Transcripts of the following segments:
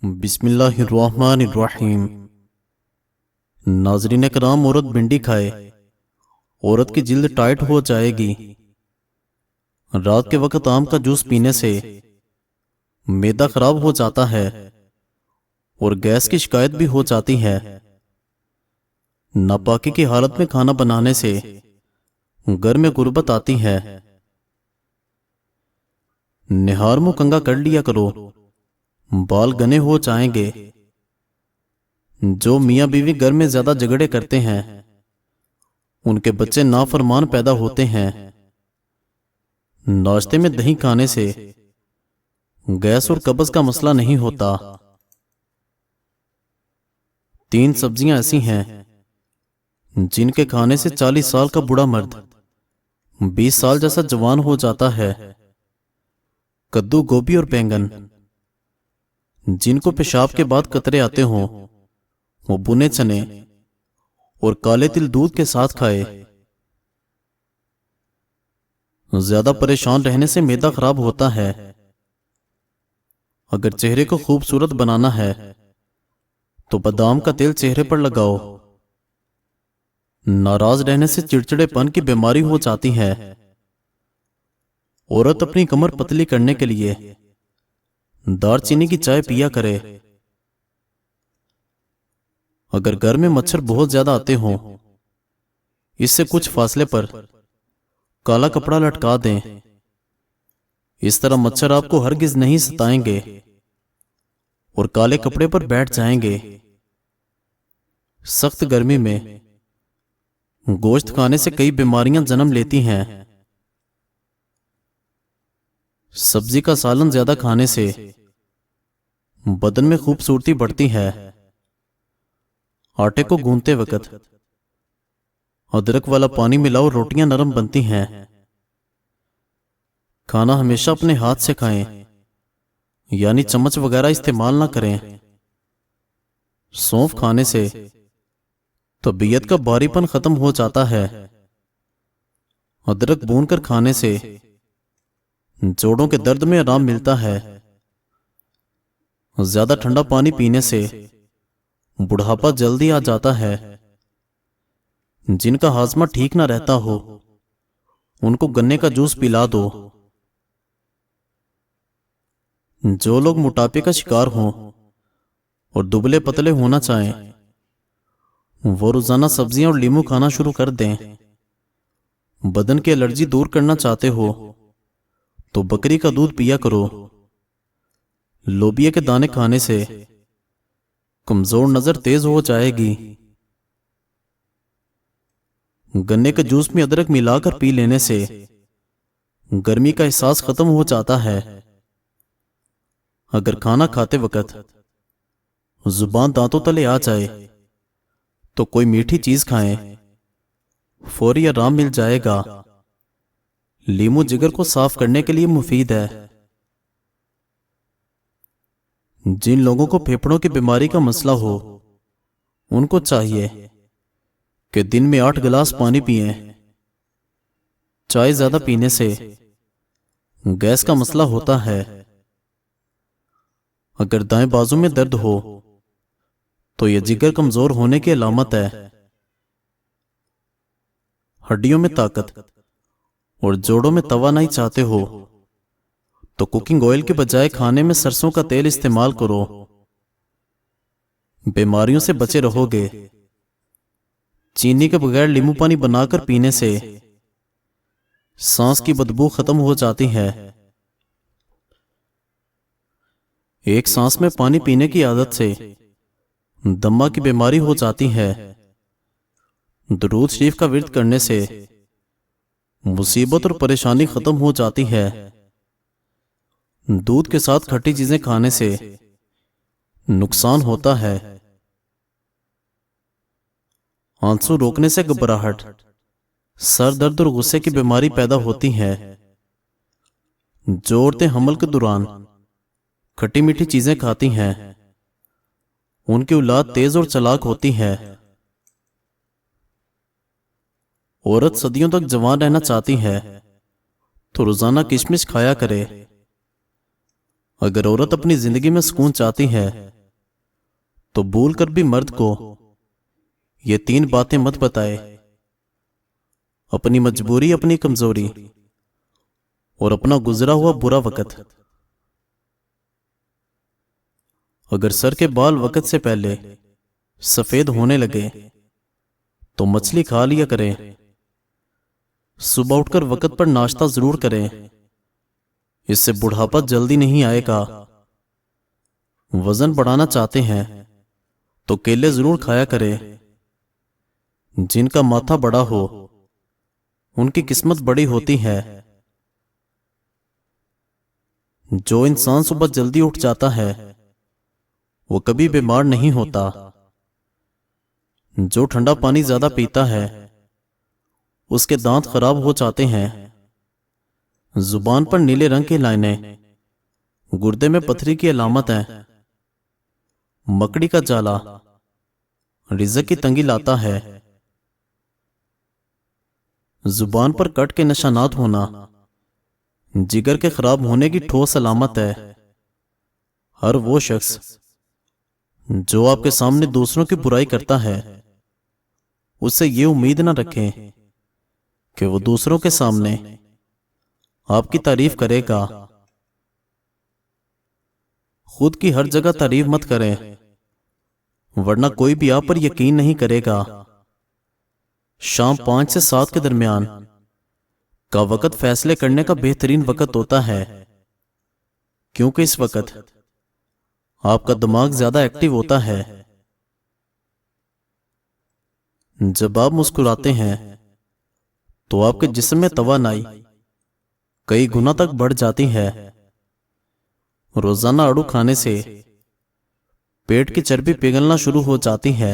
बिस्मिल्लाहिर्रहमानिर्रहीम। नाज़रीन कराम, औरत भिंडी खाए, औरत की जिल्द टाइट हो जाएगी। रात के वक्त आम का जूस पीने से मैदा खराब हो जाता है और गैस की शिकायत भी हो जाती है। नापाकी की हालत में खाना बनाने से घर में गुर्बत आती है। निहार मुंह कंगा कर लिया करो, बाल घने हो जाएंगे। जो मियाँ बीवी घर में ज्यादा झगड़े करते हैं उनके बच्चे नाफरमान पैदा होते हैं। नाश्ते में दही खाने से गैस और कब्ज का मसला नहीं होता। 3 सब्जियां ऐसी हैं जिनके खाने से 40 साल का बूढ़ा मर्द 20 साल जैसा जवान हो जाता है। कद्दू, गोभी और बैंगन। जिनको पेशाब के बाद कतरे आते हों वो भुने चने और काले तिल दूध के साथ खाए। ज्यादा परेशान रहने से मैदा खराब होता है। अगर चेहरे को खूबसूरत बनाना है तो बादाम का तेल चेहरे पर लगाओ। नाराज रहने से चिड़चिड़ेपन की बीमारी हो जाती है। औरत अपनी कमर पतली करने के लिए दालचीनी की चाय पिया करे। अगर घर में मच्छर बहुत ज्यादा आते हों, इससे कुछ फासले पर काला कपड़ा लटका दें। इस तरह मच्छर आपको हरगिज नहीं सताएंगे और काले कपड़े पर बैठ जाएंगे। सख्त गर्मी में गोश्त खाने से कई बीमारियां जन्म लेती हैं। सब्जी का सालन ज्यादा खाने से बदन में खूबसूरती बढ़ती है। आटे को गूंथते वक्त अदरक वाला पानी मिलाओ, रोटियां नरम बनती हैं। खाना हमेशा अपने हाथ से खाएं, यानी चम्मच वगैरह इस्तेमाल ना करें। सौंफ खाने से तबीयत का भारीपन खत्म हो जाता है। अदरक भूनकर खाने से जोड़ों के दर्द में आराम मिलता है। ज्यादा ठंडा पानी पीने से बुढ़ापा जल्दी आ जाता है। जिनका हाजमा ठीक ना रहता हो उनको गन्ने का जूस पिला दो। जो लोग मोटापे का शिकार हों और दुबले पतले होना चाहें वो रोजाना सब्जियां और लीमू खाना शुरू कर दें। बदन की एलर्जी दूर करना चाहते हो तो बकरी का दूध पिया करो। लोबिया के दाने खाने से कमजोर नजर तेज हो जाएगी। गन्ने के जूस में अदरक मिलाकर पी लेने से गर्मी का एहसास खत्म हो जाता है। अगर खाना खाते वक्त जुबान दांतों तले आ जाए तो कोई मीठी चीज खाएं, फौरी आराम मिल जाएगा। लीमू जिगर को साफ करने के लिए मुफीद है। जिन लोगों को फेफड़ों की बीमारी का मसला हो उनको चाहिए कि दिन में 8 गिलास पानी पिएं। चाय ज्यादा पीने से गैस का मसला होता है। अगर दाएं बाजू में दर्द हो तो यह जिगर कमजोर होने की अलामत है। हड्डियों में ताकत और जोड़ों में तवानाई चाहते हो तो कुकिंग ऑयल के बजाय खाने में सरसों का तेल इस्तेमाल करो। बीमारियों से बचे रहोगे। चीनी के बगैर नींबू पानी बनाकर पीने से सांस की बदबू खत्म हो जाती है। एक सांस में पानी पीने की आदत से दम्मा की बीमारी हो जाती है। दुरूद शरीफ का विर्द करने से मुसीबत और परेशानी खत्म हो जाती है। दूध के साथ खट्टी चीजें खाने से नुकसान होता है। आंसू रोकने से घबराहट, सर दर्द और गुस्से की बीमारी पैदा होती है। जो औरतें हमल के दौरान खट्टी मीठी चीजें खाती हैं उनकी औलाद तेज और चालाक होती है। औरत सदियों तक जवान रहना चाहती है तो रोजाना किशमिश खाया करे। अगर औरत अपनी जिंदगी में सुकून चाहती है तो भूल कर भी मर्द को ये 3 बातें मत बताए, अपनी मजबूरी, अपनी कमजोरी और अपना गुजरा हुआ बुरा वक्त। अगर सर के बाल वक्त से पहले सफेद होने लगे तो मछली खा लिया करें। सुबह उठकर वक्त पर नाश्ता जरूर करें, इससे बुढ़ापा जल्दी नहीं आएगा। वजन बढ़ाना चाहते हैं तो केले जरूर खाया करें। जिनका माथा बड़ा हो उनकी किस्मत बड़ी होती है। जो इंसान सुबह जल्दी उठ जाता है वो कभी बीमार नहीं होता। जो ठंडा पानी ज्यादा पीता है उसके दांत खराब हो जाते हैं। जुबान पर नीले रंग की लाइनें गुर्दे में पथरी की अलामत है। मकड़ी का जाला रिज़्क की तंगी लाता है। जुबान पर कट के निशानात होना जिगर के खराब होने की ठोस अलामत है। हर वो शख्स जो आपके सामने दूसरों की बुराई करता है उससे ये उम्मीद ना रखें कि वो दूसरों के सामने आपकी तारीफ करेगा। खुद की हर जगह तारीफ मत करें, वरना कोई भी आप पर यकीन नहीं करेगा। शाम 5 से 7 के दरमियान का वक्त फैसले करने का बेहतरीन वक्त होता है, क्योंकि इस वक्त आपका दिमाग ज्यादा एक्टिव होता है। जब आप मुस्कुराते हैं तो आपके जिस्म में तवानाई कई गुना तक बढ़ जाती है। रोजाना आड़ू खाने से पेट की चर्बी पिघलना शुरू हो जाती है।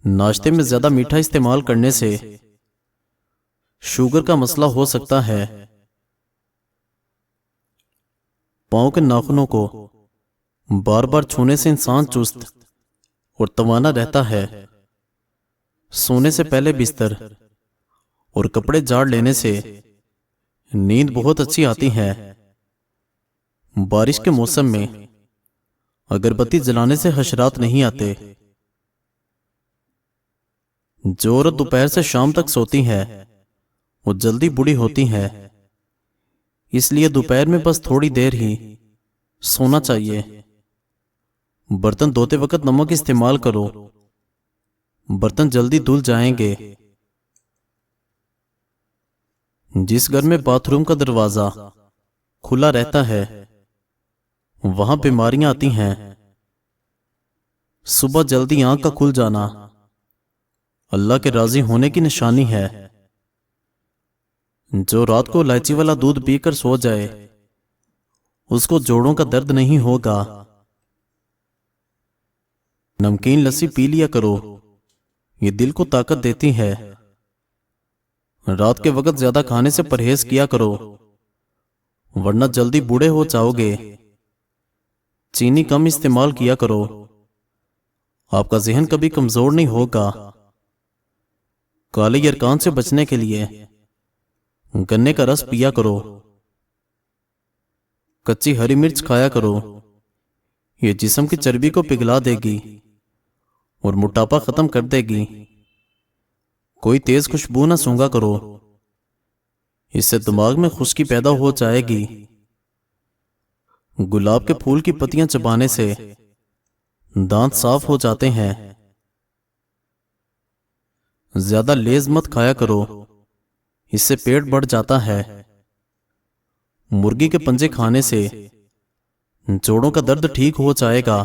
नाश्ते में ज्यादा मीठा इस्तेमाल करने से शुगर का मसला हो सकता है। पांव के नाखूनों को बार बार छूने से इंसान चुस्त और तवाना रहता है। सोने से पहले बिस्तर और कपड़े झाड़ लेने से नींद बहुत अच्छी आती है। बारिश के मौसम में अगरबत्ती जलाने से हशरात नहीं आते। जो औरत दोपहर से शाम तक सोती है वो जल्दी बूढ़ी होती है। इसलिए दोपहर में बस थोड़ी देर ही सोना चाहिए। बर्तन धोते वक्त नमक इस्तेमाल करो, बर्तन जल्दी धुल जाएंगे। जिस घर में बाथरूम का दरवाजा खुला रहता है वहां बीमारियां आती हैं। सुबह जल्दी आंख का खुल जाना अल्लाह के राजी होने की निशानी है। जो रात को इलायची वाला दूध पीकर सो जाए उसको जोड़ों का दर्द नहीं होगा। नमकीन लस्सी पी लिया करो, ये दिल को ताकत देती है। रात के वक्त ज्यादा खाने से परहेज किया करो, वरना जल्दी बूढ़े हो जाओगे। चीनी कम इस्तेमाल किया करो, आपका जहन कभी कमजोर नहीं होगा। काले यरकान से बचने के लिए गन्ने का रस पिया करो। कच्ची हरी मिर्च खाया करो, ये जिस्म की चर्बी को पिघला देगी और मोटापा खत्म कर देगी। कोई तेज खुशबू ना सूंघा करो, इससे दिमाग में खुश्की पैदा हो जाएगी। गुलाब के फूल की पत्तियां चबाने से दांत साफ हो जाते हैं। ज्यादा लेज मत खाया करो, इससे पेट बढ़ जाता है। मुर्गी के पंजे खाने से जोड़ों का दर्द ठीक हो जाएगा।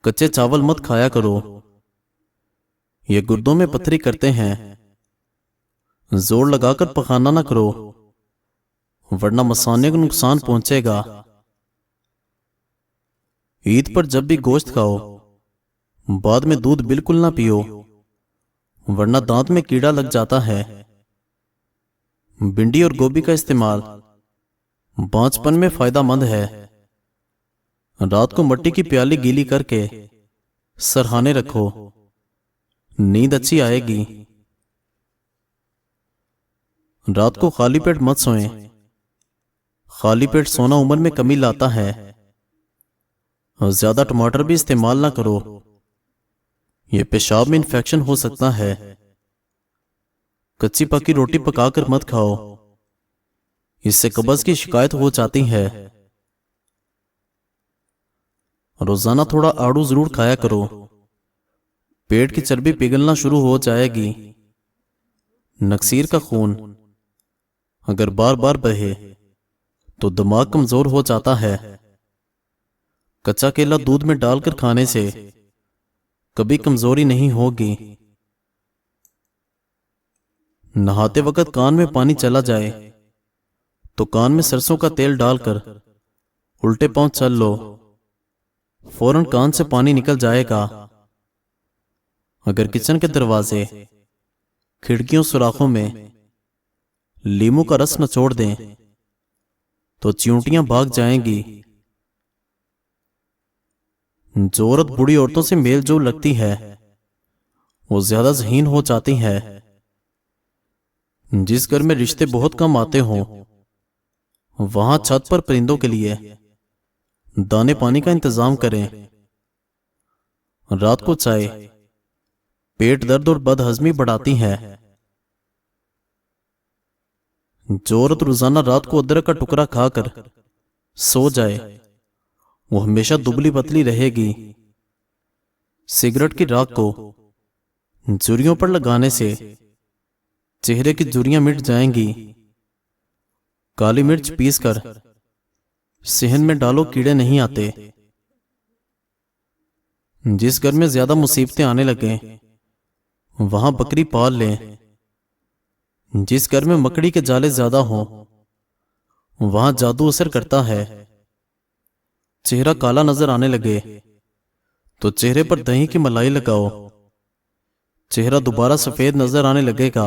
कच्चे चावल मत खाया करो, ये गुर्दों में पथरी करते हैं। जोर लगाकर पकाना ना करो, वरना मसाने को नुकसान पहुंचेगा। ईद पर जब भी गोश्त खाओ बाद में दूध बिल्कुल ना पियो, वरना दांत में कीड़ा लग जाता है। भिंडी और गोभी का इस्तेमाल बांझपन में फायदेमंद है। रात को मिट्टी की प्याली गीली करके सरहाने रखो, नींद अच्छी आएगी। रात को खाली पेट मत सोएं, खाली पेट सोना उम्र में कमी लाता है। और ज्यादा टमाटर भी इस्तेमाल ना करो, ये पेशाब में इन्फेक्शन हो सकता है। कच्ची पकी रोटी पकाकर मत खाओ, इससे कब्ज की शिकायत हो जाती है। रोजाना थोड़ा आड़ू जरूर खाया करो, पेट की चर्बी पिघलना शुरू हो जाएगी। नक्सीर का खून अगर बार बार बहे तो दिमाग कमजोर हो जाता है। कच्चा केला दूध में डालकर खाने से कभी कमजोरी नहीं होगी। नहाते वक्त कान में पानी चला जाए तो कान में सरसों का तेल डालकर उल्टे पांव चल लो, फौरन कान से पानी निकल जाएगा। अगर किचन के दरवाजे, खिड़कियों, सुराखों में लीमू का रस निचोड़ दें तो चींटियां भाग जाएंगी। जो औरत बूढ़ी औरतों से मेल जोल लगती है वो ज्यादा ज़हीन हो जाती है। जिस घर में रिश्ते बहुत कम आते हों वहां छत पर परिंदों के लिए दाने पानी का इंतजाम करें। रात को चाय पेट दर्द और बदहजमी बढ़ाती है। जो औरत रोजाना रात को अदरक का टुकड़ा खाकर सो जाए वो हमेशा दुबली पतली रहेगी। सिगरेट की राख को झुर्रियों पर लगाने से चेहरे की झुर्रियां मिट जाएंगी। काली मिर्च पीसकर सेहन में डालो, कीड़े नहीं आते। जिस घर में ज्यादा मुसीबतें आने लगे वहां बकरी पाल लें। जिस घर में मकड़ी के जाले ज्यादा हों वहां जादू असर करता है। चेहरा काला नजर आने लगे तो चेहरे पर दही की मलाई लगाओ, चेहरा दोबारा सफेद नजर आने लगेगा।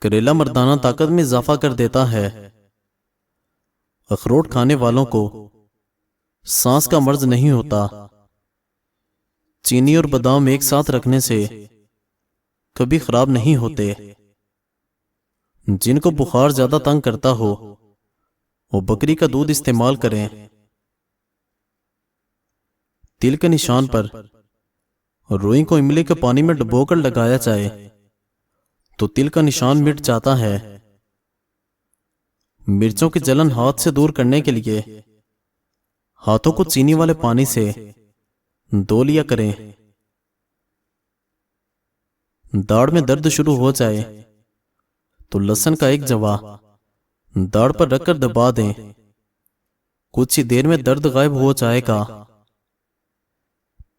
करेला मर्दाना ताकत में इजाफा कर देता है। अखरोट खाने वालों को सांस का मर्ज नहीं होता। चीनी और बादाम एक साथ रखने से कभी खराब नहीं होते। जिनको बुखार ज्यादा तंग करता हो वो बकरी का दूध इस्तेमाल करें। तिल के निशान पर रुई को इमली के पानी में डुबोकर लगाया जाए तो तिल का निशान मिट जाता है। मिर्चों की जलन हाथ से दूर करने के लिए हाथों को चीनी वाले पानी से धो लिया करें। दाढ़ में दर्द शुरू हो जाए तो लहसुन का एक जवा दाढ़ पर रखकर दबा दें, कुछ ही देर में दर्द गायब हो जाएगा।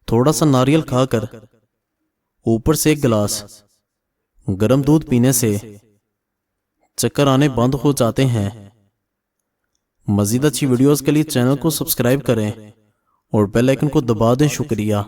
थोड़ा सा नारियल खाकर ऊपर से एक गिलास गर्म दूध पीने से चक्कर आने बंद हो जाते हैं। मजीद अच्छी वीडियोस के लिए चैनल को सब्सक्राइब करें और बेल आइकन को दबा दें। शुक्रिया।